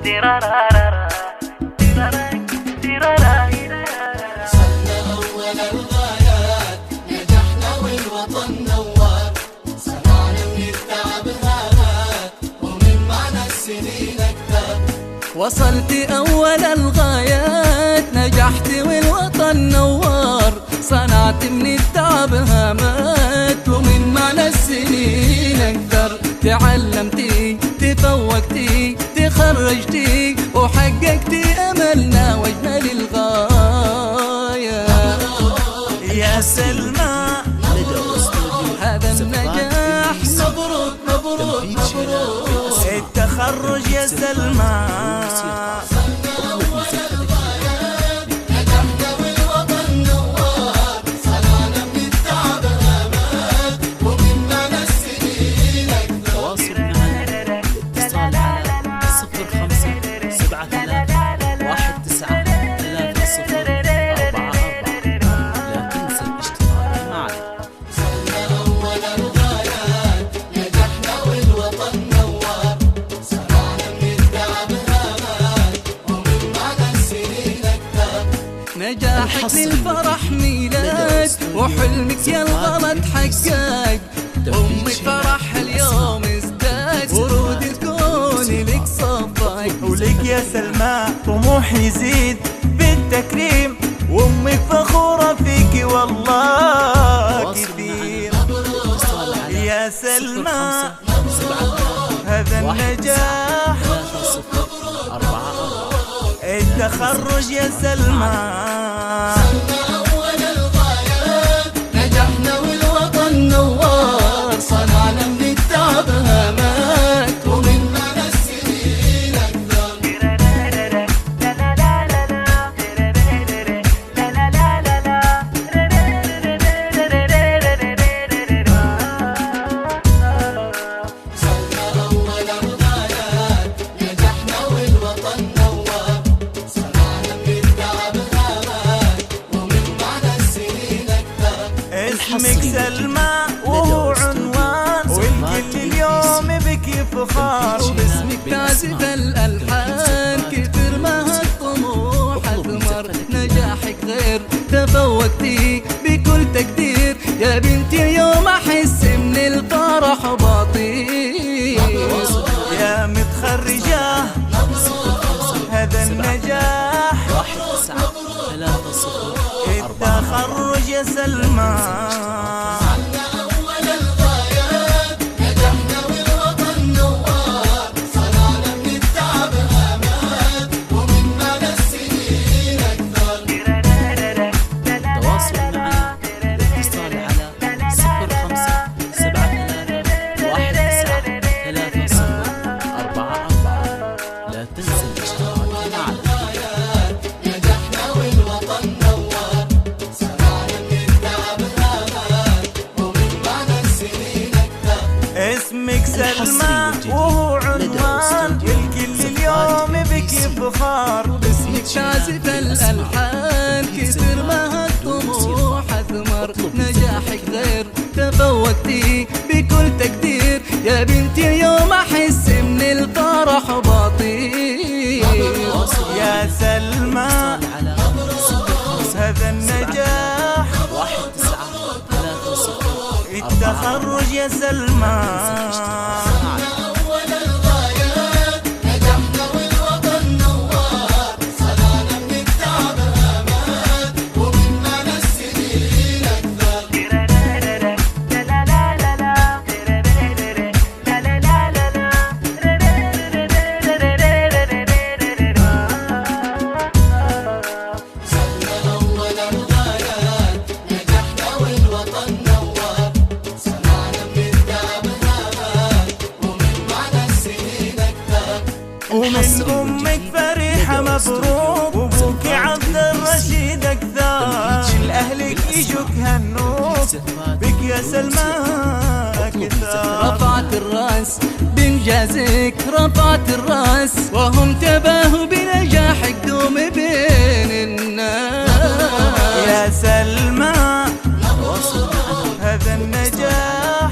أول الغايات نجحنا والوطن نوار، صنعنا من التعب هانات ومن معنى السنين أكثر. وصلت أول الغايات نجحت والوطن نوار، صنعت من التعب هامات ومن معنى السنين أكثر. تعلمتي تفوقتي تخرجتي وحققتي أملنا وأجمل الغاية. يا سلمى هذا النجاح مبروك مبروك مبروك. التخرج يا سلمى نجاحك للفرح ميلاد وحلمك يا الغلط حقق. أمك فرحها اليوم ازداد ورود تكون لك صفاك. ولك يا سلمى طموح يزيد بالتكريم، وامك فخورة فيك والله كثير. يا سلمى هذا النجاح التخرج يا سلمى. أول الغايات نجحنا والوطن نوار، صنعنا من التعب هامات ومن معنى السنين أكثر. صرنا أول الغايات نجحنا والوطن نوار، صنعنا من التعب هامات ومن معنى السنين أكثر. اسمك سلمى وهو عنوان، والكل اليوم بك فخار. وباسمك تعزف الألحان كثر ما هالطموح أثمر. نجاحك غير تفوقتي بكل تقدير، يا بنتي اليوم أحس من الفرح باطير. يا متخرجة هذا النجاح التخرج يا سلمى. أول الغايات نجحنا والوطن نوار، صنعنا من التعب هامات ومن معنى السنين أكثر. تواصل معنا للاتصال على 05-7319-3044. لا تنسى الاشتراك معنا. نجحنا والوطن نوار، صنعنا من التعب هامات ومن معنى السنين أكثر. اسمك سلمى وهو عنوان، والكل اليوم بك فخار. باسمك تعزف الألحان كثر ما هالطموح أثمر. نجاحك غير تفوقتي بكل تقدير، يا بنتي اليوم أحس من الفرح باطير. يا سلمى هذا النجاح التخرج يا سلمى. أول الغايات نجحنا والوطن نوار، صنعنا من التعب هامات ومن معنى السنين أكثر. صرنا أول الغايات نجحنا والوطن نوار، صنعنا من التعب هامات ومن معنى السنين أكثر. ومن أمك فرحة مبروك، وأبوك عبد الرشيد أكثر. لأهلك يجوك هنوك بك يا سلمى كثر. رفعت الراس بإنجازك رفعت الراس، وهم تباهوا بنجاحك دوم بين الناس. يا سلمى هذا النجاح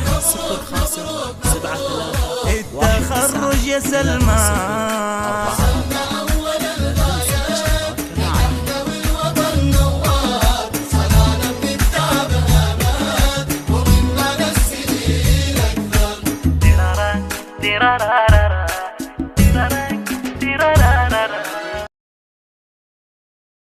التخرج يا سلمى. قرار